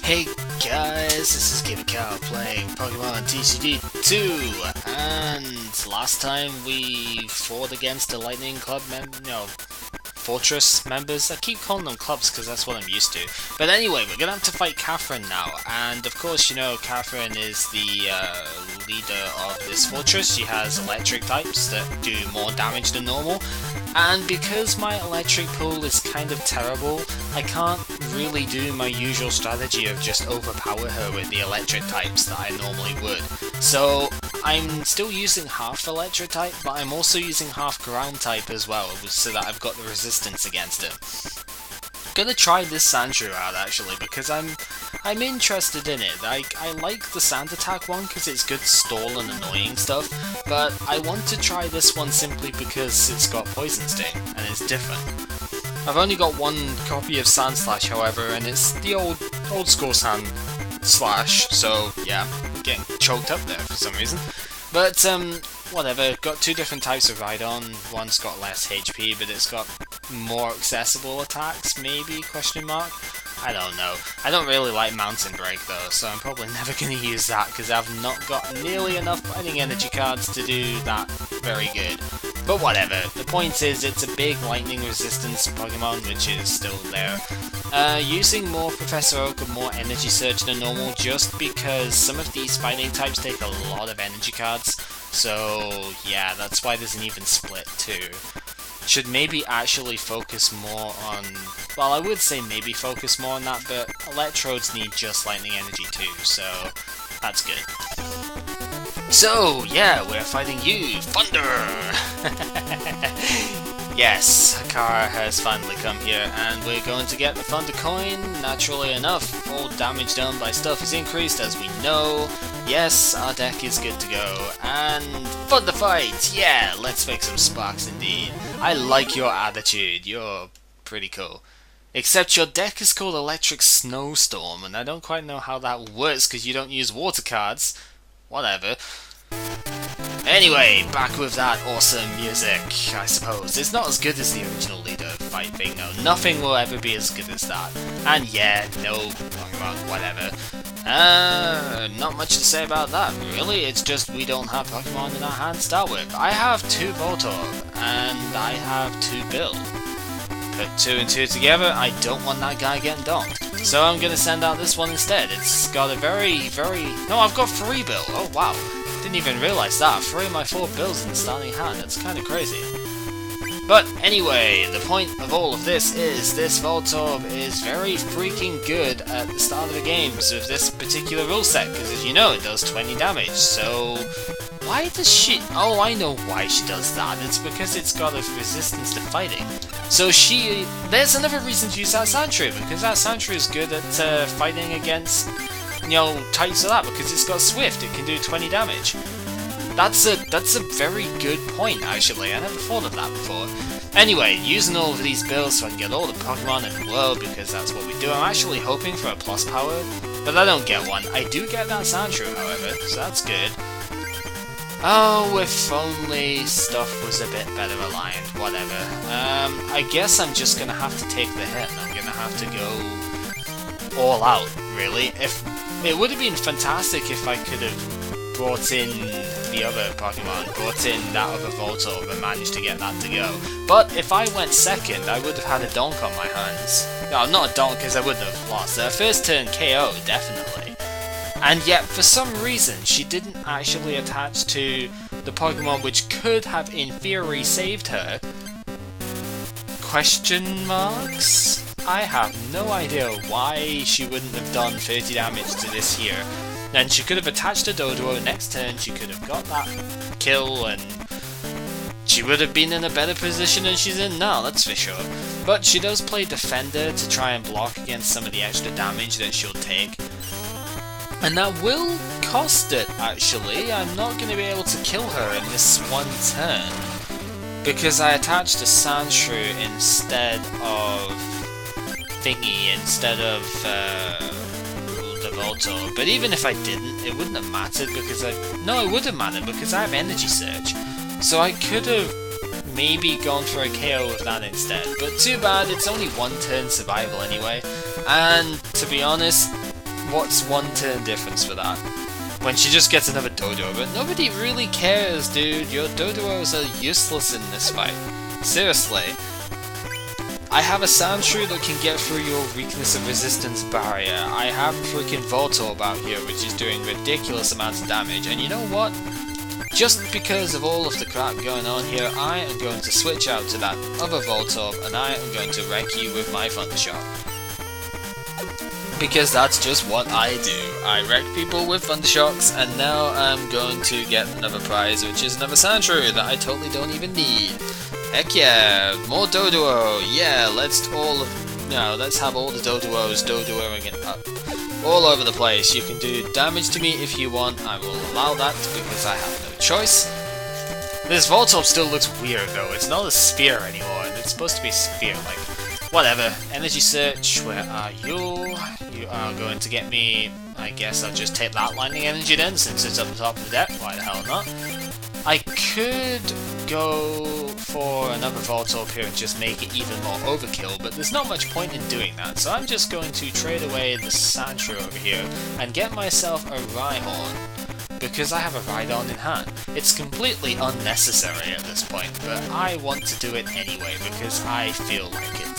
Hey guys, this is Gibby Cow playing Pokemon TCG2, and last time we fought against the Lightning Club Fortress members. I keep calling them clubs because that's what I'm used to. But anyway, we're gonna have to fight Catherine now, and of course, you know, Catherine is the leader of this fortress. She has electric types that do more damage than normal, and because my electric pool is kind of terrible, I can't really do my usual strategy of just overpower her with the electric types that I normally would. So I'm still using half electric type, but I'm also using half ground type as well, so that I've got the resistance against it. I'm gonna try this Sandshrew out actually, because I'm interested in it. I like the sand attack one because it's good stall and annoying stuff, but I want to try this one simply because it's got Poison Sting and it's different. I've only got one copy of Sand Slash, however, and it's the old school Sand Slash, so yeah, I'm getting choked up there for some reason. But whatever, got two different types of Rhydon. One's got less HP, but it's got more accessible attacks, maybe, question mark? I don't know. I don't really like Mountain Break though, so I'm probably never going to use that because I've not got nearly enough fighting energy cards to do that very good. But whatever, the point is it's a big lightning resistance Pokemon which is still there. Using more Professor Oak and more energy surge than normal just because some of these fighting types take a lot of energy cards. So yeah, that's why there's an even split too. Should maybe actually focus more on, well, I would say maybe focus more on that, but Electrodes need just lightning energy too, so that's good. So yeah, we're fighting you, Thunder! Yes, Hakara has finally come here, and we're going to get the Thunder Coin, naturally enough. All damage done by stuff is increased, as we know. Yes, our deck is good to go, and Thunder Fight! Yeah, let's make some sparks indeed. I like your attitude, you're pretty cool. Except your deck is called Electric Snowstorm, and I don't quite know how that works because you don't use water cards. Whatever. Anyway, back with that awesome music, I suppose. It's not as good as the original leader fight thing, no. Nothing will ever be as good as that. And yeah, no Pokemon, whatever. Not much to say about that, really. It's just we don't have Pokemon in our hand to start with. I have 2 Voltorb, and I have 2 Bill. Put 2 and 2 together, I don't want that guy getting donked. So I'm gonna send out this one instead. It's got a very... No, I've got 3 Bill. Oh, wow. Didn't even realise that. 3 of my 4 Bills in the starting hand. That's kind of crazy. But anyway, the point of all of this is this Voltorb is very freaking good at the start of the games with this particular rule set, because as you know, it does 20 damage. So why does she... Oh, I know why she does that. It's because it's got a resistance to fighting. So there's another reason to use that Sandshrew, because that Sandshrew is good at fighting against, you know, types of that, because it's got Swift, it can do 20 damage. That's a very good point, actually. I never thought of that before. Anyway, using all of these builds so I can get all the Pokemon in the world, because that's what we do. I'm actually hoping for a plus power, but I don't get one. I do get that Sandshrew, however, so that's good. Oh, if only stuff was a bit better aligned. Whatever. I guess I'm just gonna have to take the hit. I'm gonna have to go all out, really. It would have been fantastic if I could have brought in the other Pokemon, brought in that other Voltorb and managed to get that to go. But if I went second, I would have had a donk on my hands. No, not a donk, because I wouldn't have lost. First turn KO, definitely. And yet, for some reason, she didn't actually attach to the Pokemon which could have, in theory, saved her. Question marks? I have no idea why she wouldn't have done 30 damage to this here. Then she could have attached a Doduo, next turn she could have got that kill, and she would have been in a better position than she's in now, that's for sure. But she does play Defender to try and block against some of the extra damage that she'll take. And that will cost it, actually. I'm not going to be able to kill her in this one turn, because I attached a Sandshrew instead of instead of the Voltorb. But even if I didn't, it wouldn't have mattered because no, it would have mattered because I have Energy Surge. So I could have maybe gone for a KO with that instead. But too bad, it's only 1 turn survival anyway. And to be honest, what's one turn difference for that? When she just gets another Dodo, but nobody really cares, dude. Your Dodos are useless in this fight. Seriously. I have a Sandshrew that can get through your weakness and resistance barrier. I have freaking Voltorb out here, which is doing ridiculous amounts of damage, and you know what? Just because of all of the crap going on here, I am going to switch out to that other Voltorb, and I am going to wreck you with my Thundershock. Because that's just what I do. I wreck people with Thundershocks, and now I'm going to get another prize, which is another Sandshrew that I totally don't even need. Heck yeah, more Doduo. Yeah, let's have all the Doduos Doduoing it up all over the place. You can do damage to me if you want. I will allow that because I have no choice. This Voltorb still looks weird though. It's not a spear anymore, and it's supposed to be a spear. Like, whatever. Energy search. Where are you? You are going to get me. I guess I'll just take that lightning energy then, since it's up the top of the deck. Why the hell not? I could go for another Voltorb here and just make it even more overkill, but there's not much point in doing that, so I'm just going to trade away the Sandshrew over here and get myself a Rhyhorn, because I have a Rhydon in hand. It's completely unnecessary at this point, but I want to do it anyway because I feel like it.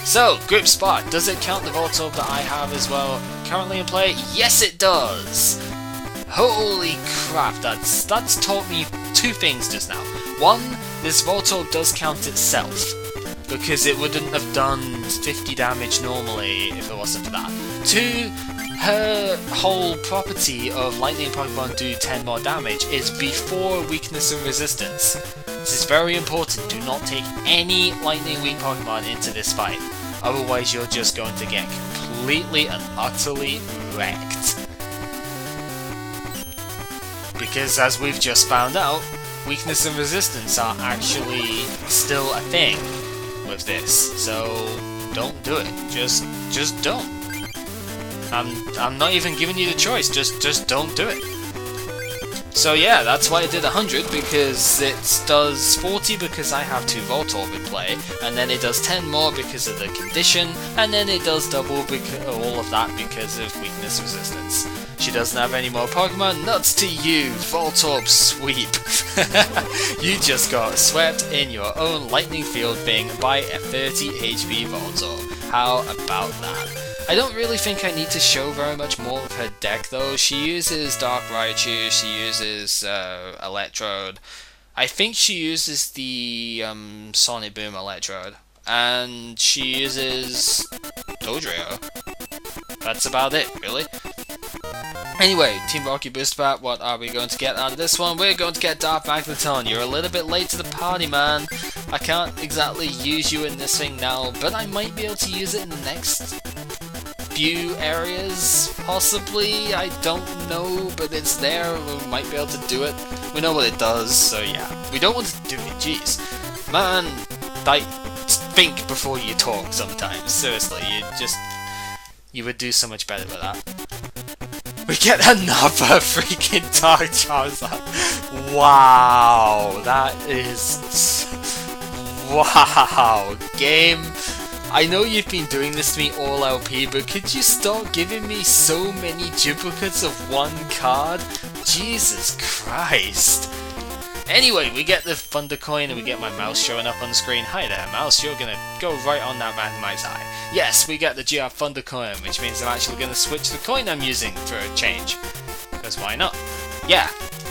So, Grip Spot, does it count the Voltorb that I have as well currently in play? Yes it does! Holy crap, that's taught me two things just now. One, this Voltorb does count itself, because it wouldn't have done 50 damage normally if it wasn't for that. Two, her whole property of Lightning Pokemon do 10 more damage is before weakness and resistance. This is very important. Do not take any Lightning weak Pokemon into this fight, otherwise you're just going to get completely and utterly wrecked. Because as we've just found out, weakness and resistance are actually still a thing with this, so don't do it. Just don't. I'm not even giving you the choice. Just don't do it. So yeah, that's why I did 100, because it does 40 because I have 2 Voltorb in play, and then it does 10 more because of the condition, and then it does double all of that because of weakness resistance. She doesn't have any more Pokemon. Nuts to you, Voltorb sweep. You just got swept in your own lightning field thing by a 30 HP Voltorb. How about that? I don't really think I need to show very much more of her deck though. She uses Dark Raichu, she uses Electrode. I think she uses the Sonic Boom Electrode. And she uses Dodrio. That's about it, really. Anyway, Team Rocky Boost Bat, what are we going to get out of this one? We're going to get Dark Magneton. You're a little bit late to the party, man. I can't exactly use you in this thing now, but I might be able to use it in the next few areas, possibly. I don't know, but it's there. We might be able to do it. We know what it does, so yeah. We don't want to do it, jeez. Man, like, think before you talk sometimes. Seriously, you would do so much better with that. We get another freaking Dark Charizard. Wow, that is... Wow, game. I know you've been doing this to me all LP, but could you stop giving me so many duplicates of one card? Jesus Christ. Anyway, we get the Thunder Coin and we get my mouse showing up on the screen. Hi there, mouse, you're gonna go right on that Magnemite's eye. Yes, we get the GR Thunder Coin, which means I'm actually gonna switch the coin I'm using for a change. Because why not? Yeah,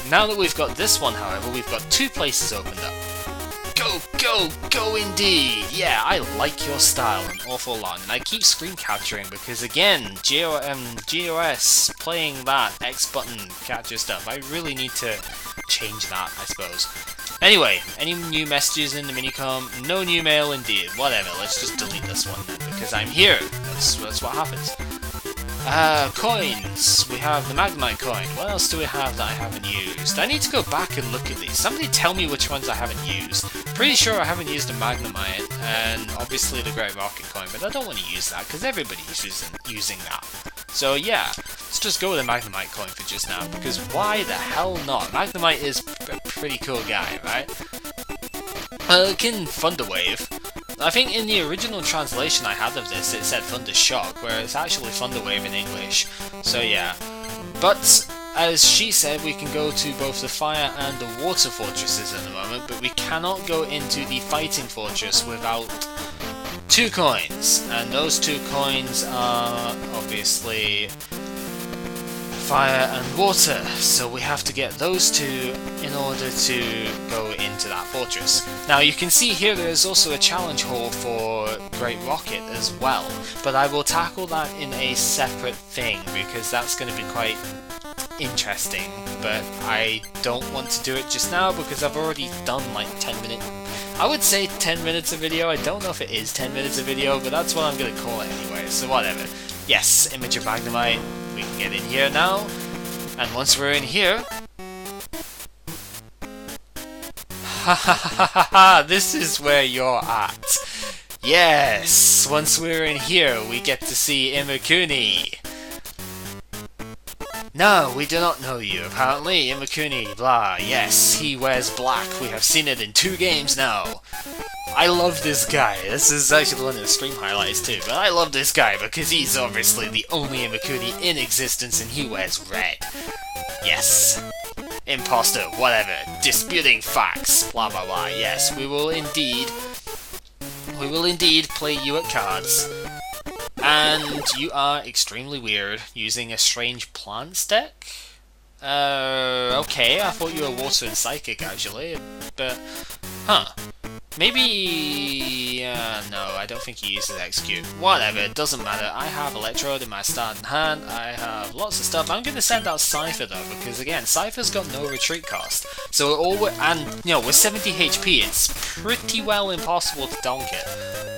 now that we've got this one, however, we've got 2 places opened up. Go, go, go indeed! Yeah, I like your style an awful lot, and I keep screen capturing because, again, GOS, playing that X button capture stuff, I really need to change that, I suppose. Anyway, any new messages in the minicom? No new mail indeed. Whatever, let's just delete this one then, because I'm here. That's what happens. Coins. We have the Magnemite coin. What else do we have that I haven't used? I need to go back and look at these. Somebody tell me which ones I haven't used. Pretty sure I haven't used the Magnemite, and obviously the Great Rocket coin, but I don't want to use that, because everybody's using that. So yeah, let's just go with the Magnemite coin for just now, because why the hell not? Magnemite is a pretty cool guy, right? Can Thunder Wave. I think in the original translation I had of this, it said Thunder Shock, where it's actually Thunder Wave in English. So yeah. But as she said, we can go to both the fire and the water fortresses at the moment, but we cannot go into the fighting fortress without 2 coins. And those 2 coins are obviously fire and water, so we have to get those 2 in order to go into that fortress. Now you can see here there is also a challenge hall for Great Rocket as well, but I will tackle that in a separate thing because that's going to be quite interesting, but I don't want to do it just now because I've already done like 10 minutes. I would say 10 minutes of video. I don't know if it is 10 minutes of video, but that's what I'm going to call it anyway, so whatever. Yes, Image of Magnemite. We can get in here now, and once we're in here, ha ha ha ha ha, this is where you're at. Yes, once we're in here, we get to see Imakuni. No, we do not know you, apparently. Imakuni, blah, yes, he wears black. We have seen it in 2 games now. I love this guy. This is actually one of the stream highlights too, but I love this guy because he's obviously the only Imakuni in existence and he wears red. Yes. Imposter, whatever. Disputing facts, blah blah blah. Yes, we will indeed play you at cards. And you are extremely weird, using a strange plants deck? Okay, I thought you were water and psychic actually, but, huh. Maybe... no, I don't think he uses Execute. Whatever, it doesn't matter. I have Electrode in my starting hand, I have lots of stuff. I'm going to send out Cypher though, because again, Cypher's got no retreat cost. So and, you know, with 70 HP, it's pretty well impossible to donk it.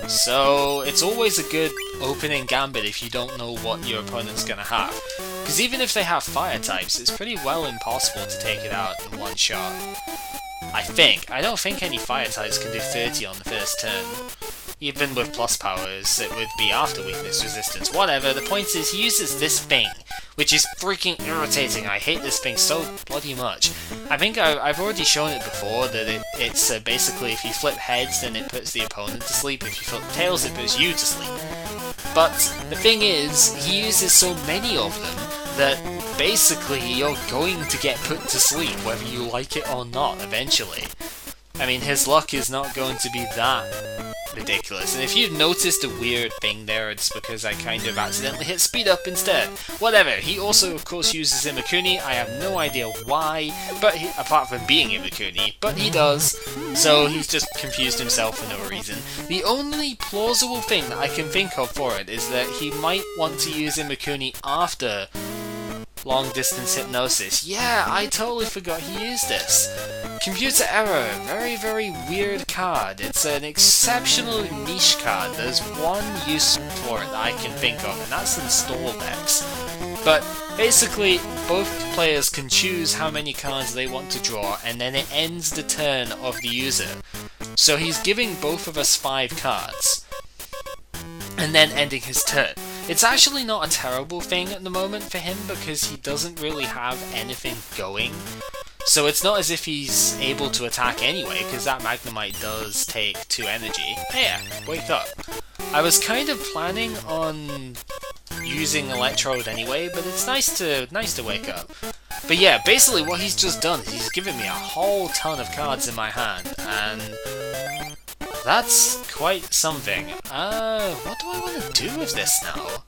So, it's always a good opening gambit if you don't know what your opponent's going to have. Because even if they have fire types, it's pretty well impossible to take it out in one shot. I think. I don't think any fire types can do 30 on the first turn. Even with plus powers, it would be after weakness resistance. Whatever, the point is he uses this thing, which is freaking irritating. I hate this thing so bloody much. I think I've already shown it before, that it's basically if you flip heads, then it puts the opponent to sleep. If you flip tails, it puts you to sleep. But the thing is, he uses so many of them that basically you're going to get put to sleep whether you like it or not eventually. I mean, his luck is not going to be that ridiculous. And if you've noticed a weird thing there, it's because I kind of accidentally hit speed up instead. Whatever, he also of course uses Imakuni. I have no idea why, but apart from being Imakuni, but he does, so he's just confused himself for no reason. The only plausible thing that I can think of for it is that he might want to use Imakuni after long distance hypnosis. Yeah, I totally forgot he used this. Computer error, very very weird card. It's an exceptionally niche card. There's one use for it that I can think of, and that's install decks. But basically, both players can choose how many cards they want to draw, and then it ends the turn of the user. So he's giving both of us 5 cards, and then ending his turn. It's actually not a terrible thing at the moment for him because he doesn't really have anything going. So it's not as if he's able to attack anyway, because that Magnemite does take 2 energy. Hey, wake up. I was kind of planning on using Electrode anyway, but it's nice to wake up. But yeah, basically what he's just done is he's given me a whole ton of cards in my hand, and that's quite something. What do I want to do with this now?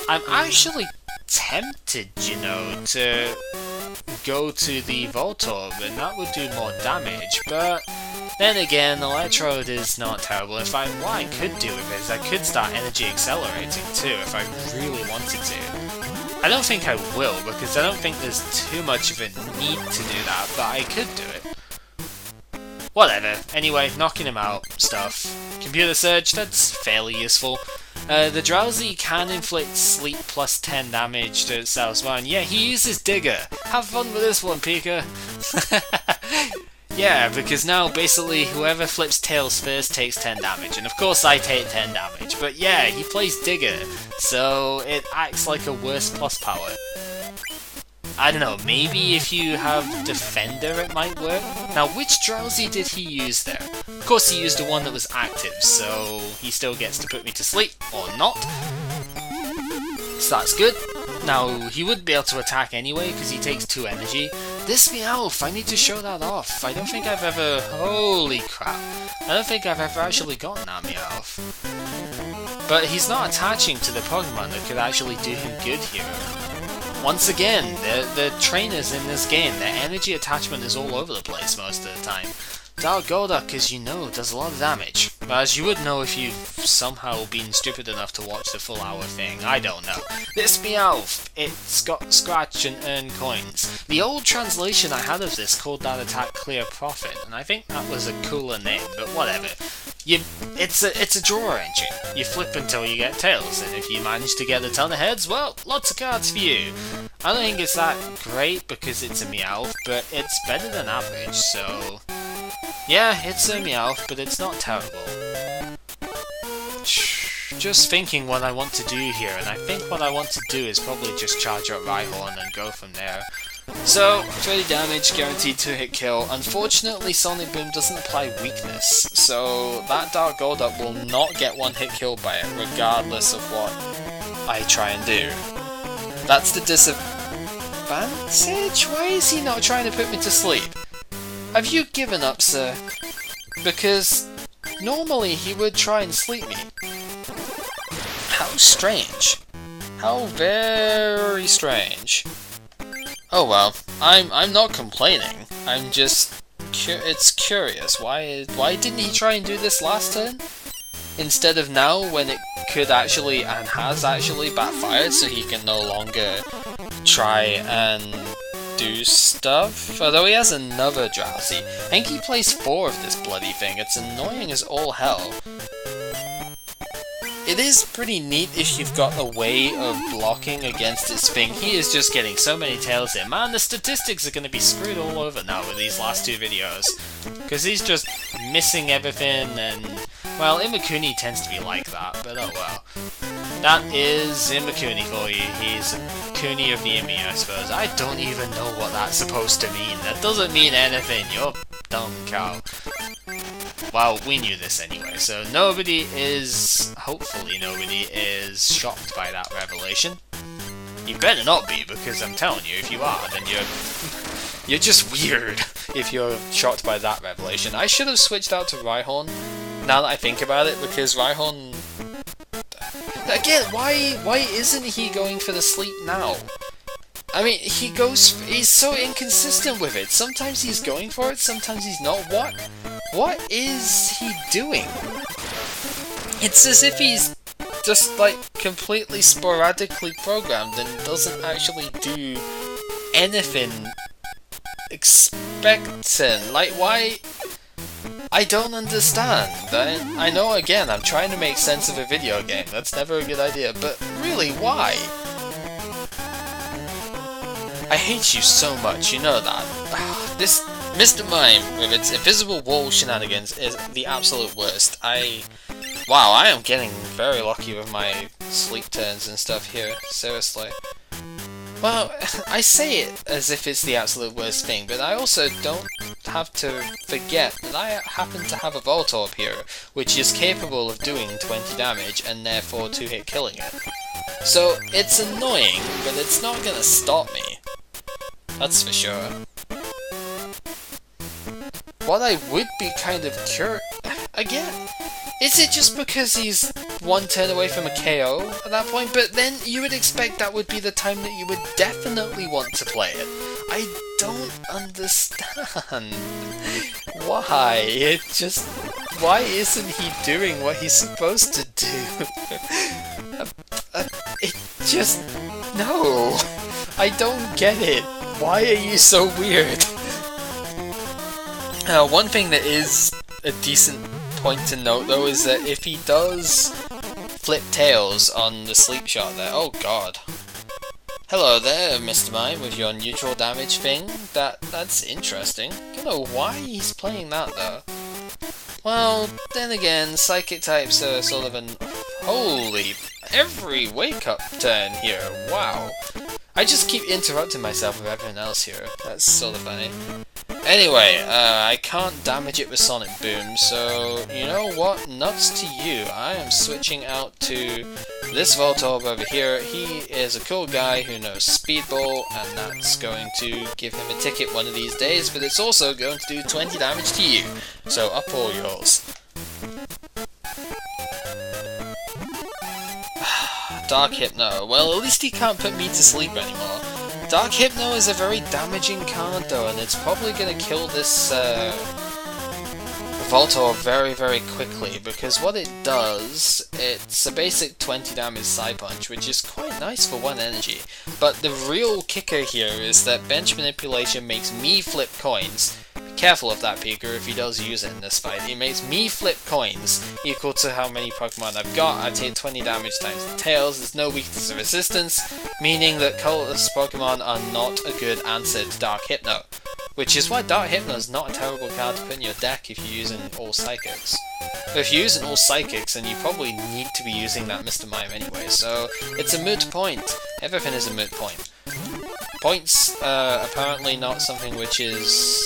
I'm actually tempted, you know, to go to the Voltorb, and that would do more damage, but then again, Electrode is not terrible. In fact, what I could do with it is I could start energy accelerating too, if I really wanted to. I don't think I will, because I don't think there's too much of a need to do that, but I could do it. Whatever. Anyway, knocking him out, stuff. Computer Surge, that's fairly useful. The Drowsy can inflict sleep plus 10 damage to itself as well, and yeah, he uses Digger. Have fun with this one, Pika. Yeah, because now basically whoever flips tails first takes 10 damage, and of course I take 10 damage, but yeah, he plays Digger, so it acts like a worse plus power. I don't know, maybe if you have Defender it might work? Now which Drowsy did he use there? Of course he used the one that was active, so he still gets to put me to sleep, or not. So that's good. Now, he would be able to attack anyway, because he takes 2 energy. This Meowth, I need to show that off. I don't think I've ever... Holy crap. I don't think I've ever actually gotten that Meowth. But he's not attaching to the Pokemon that could actually do him good here. Once again, the trainers in this game, their energy attachment is all over the place most of the time. Dark Golduck, as you know, does a lot of damage. But as you would know if you've somehow been stupid enough to watch the full hour thing, I don't know. This Meowth, it's got scratch and earn coins. The old translation I had of this called that attack Clear Profit, and I think that was a cooler name, but whatever. It's a draw engine. You flip until you get tails, and if you manage to get a ton of heads, well, lots of cards for you. I don't think it's that great because it's a Meowth, but it's better than average, so... Yeah, it's a Meowth, but it's not terrible. Just thinking what I want to do here, and I think what I want to do is probably just charge up Rhyhorn and go from there. So, 30 damage, guaranteed 2-hit kill. Unfortunately, Sonic Boom doesn't apply weakness, so that Dark Golduck will not get 1-hit kill by it, regardless of what I try and do. That's the disadvantage? Why is he not trying to put me to sleep? Have you given up, sir? Because normally he would try and sleep me. How strange. How very strange. Oh well, I'm not complaining. I'm just it's curious. Why didn't he try and do this last turn instead of now when it could actually and has actually backfired, so he can no longer try and do stuff? Although he has another Drowsy. I think he plays 4 of this bloody thing. It's annoying as all hell. It is pretty neat if you've got a way of blocking against its thing. He is just getting so many tails in. Man, the statistics are going to be screwed all over now with these last 2 videos. Because he's just missing everything and... Well, Imakuni tends to be like that, but oh well. That is Imakuni for you. He's a Kuni of the Imi, I suppose. I don't even know what that's supposed to mean. That doesn't mean anything, you dumb cow. Well, we knew this anyway, so hopefully nobody is shocked by that revelation. You better not be, because I'm telling you, if you are, then you're just weird if you're shocked by that revelation. I should have switched out to Rhyhorn, now that I think about it, because Rhyhorn... Again, why isn't he going for the sleep now? I mean, he's so inconsistent with it. Sometimes he's going for it, sometimes he's not. What is he doing? It's as if he's just, like, completely sporadically programmed and doesn't actually do anything expectant. Like, why? I don't understand. I know, again, I'm trying to make sense of a video game. That's never a good idea, but really, why? I hate you so much, you know that. This Mr. Mime, with its invisible wall shenanigans, is the absolute worst. Wow, I am getting very lucky with my sleep turns and stuff here, seriously. Well, I say it as if it's the absolute worst thing, but I also don't have to forget that I happen to have a Voltorb here, which is capable of doing 20 damage and therefore 2-hit killing it. So, it's annoying, but it's not gonna stop me. That's for sure. What I would be kind of curious... Again, is it just because he's 1 turn away from a KO at that point? But then you would expect that would be the time that you would definitely want to play it. I don't understand. Why? Why isn't he doing what he's supposed to do? No! I don't get it. Why are you so weird? One thing that is a decent point to note though is that if he does flip tails on the sleep shot there, oh god. Hello there, Mr. Mime, with your neutral damage thing. That's interesting. I don't know why he's playing that though. Well, then again, psychic types are sort of an... Holy... Every wake-up turn here, wow. I just keep interrupting myself with everything else here. That's sort of funny. Anyway, I can't damage it with Sonic Boom, so you know what? Nuts to you. I am switching out to this Voltorb over here. He is a cool guy who knows Speedball, and that's going to give him a ticket one of these days, but it's also going to do 20 damage to you. So up all yours. Dark Hypno. Well, at least he can't put me to sleep anymore. Dark Hypno is a very damaging card though, and it's probably going to kill this Voltorb very quickly, because what it does, it's a basic 20 damage Psy Punch, which is quite nice for 1 energy. But the real kicker here is that bench manipulation makes me flip coins. Be careful of that Pika if he does use it in this fight. It makes me flip coins equal to how many Pokemon I've got. I take 20 damage times the tails. There's no weakness or resistance, meaning that colorless Pokemon are not a good answer to Dark Hypno. Which is why Dark Hypno is not a terrible card to put in your deck if you're using all Psychics. But if you're using all Psychics, then you probably need to be using that Mr. Mime anyway, so it's a moot point. Everything is a moot point. Points apparently not something which is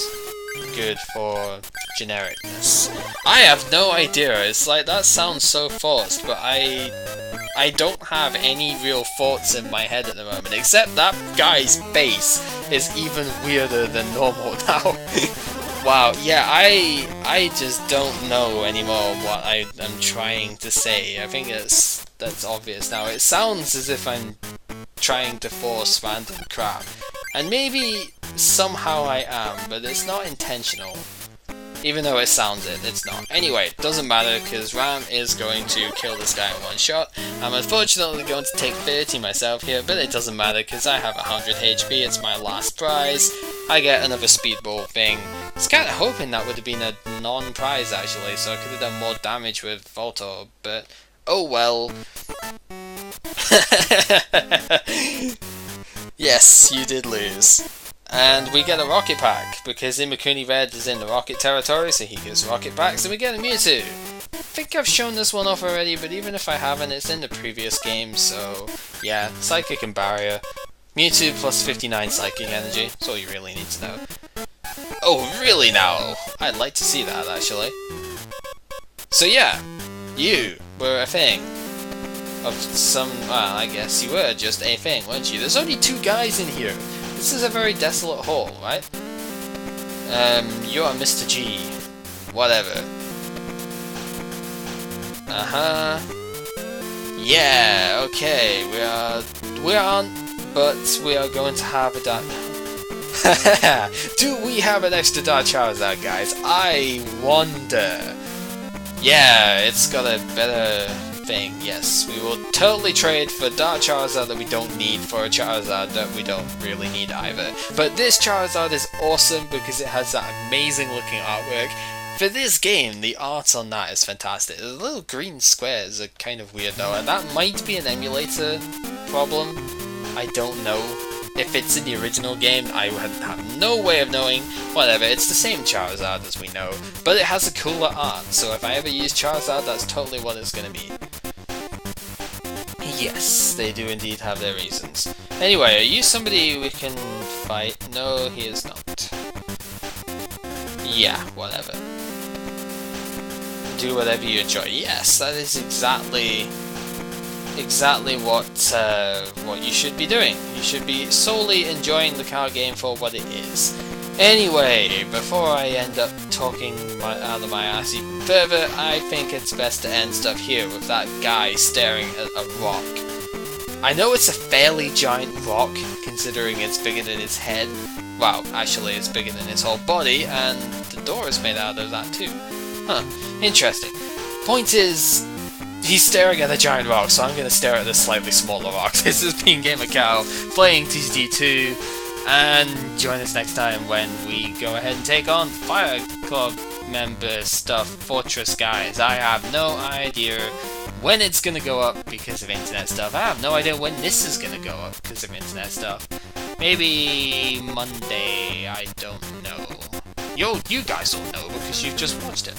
good for genericness. I have no idea, it's like, that sounds so forced, but I don't have any real thoughts in my head at the moment, except that guy's face is even weirder than normal now. Wow, yeah, I just don't know anymore what I'm trying to say. I think that's obvious now. It sounds as if I'm trying to force random crap. And maybe somehow I am, but it's not intentional. Even though it sounds it, it's not. Anyway, doesn't matter, because Ram is going to kill this guy in one shot. I'm unfortunately going to take 30 myself here, but it doesn't matter, because I have 100 HP, it's my last prize. I get another Speedball thing. I was kind of hoping that would have been a non-prize, actually, so I could have done more damage with Voltorb, but oh well. Yes, you did lose. And we get a Rocket Pack, because Imakuni Red is in the Rocket territory, so he gives Rocket Packs, and we get a Mewtwo. I think I've shown this one off already, but even if I haven't, it's in the previous game, so yeah, Psychic and Barrier. Mewtwo plus 59 Psychic Energy, that's all you really need to know. Oh, really now? I'd like to see that, actually. So yeah, you were a thing. Of some, well, I guess you were just a thing, weren't you? There's only 2 guys in here. This is a very desolate hall, right? You're Mr. G. Whatever. Uh-huh. Yeah, okay, we aren't, but we are going to have a dark... Do we have an extra Dark Charizard, guys? I wonder. Yeah, it's got a better thing, yes. We will totally trade for Dark Charizard that we don't need for a Charizard that we don't really need either. But this Charizard is awesome because it has that amazing looking artwork. For this game, the art on that is fantastic. The little green squares are kind of weird though, and that might be an emulator problem. I don't know. If it's in the original game, I would have no way of knowing. Whatever, it's the same Charizard as we know, but it has a cooler art, so if I ever use Charizard, that's totally what it's gonna be. Yes, they do indeed have their reasons. Anyway, are you somebody we can fight? No, he is not. Yeah, whatever. Do whatever you enjoy. Yes, that is exactly what you should be doing. You should be solely enjoying the card game for what it is. Anyway, before I end up talking out of my ass even further, I think it's best to end stuff here with that guy staring at a rock. I know it's a fairly giant rock, considering it's bigger than his head. Well, actually it's bigger than his whole body, and the door is made out of that too. Huh, interesting. Point is, he's staring at a giant rock, so I'm going to stare at this slightly smaller rock. This has been Gamer Cow, playing TCT2, and join us next time when we go ahead and take on Fire Club member stuff, Fortress guys. I have no idea when it's going to go up because of internet stuff. I have no idea when this is going to go up because of internet stuff. Maybe Monday, I don't know. You guys don't know because you've just watched it.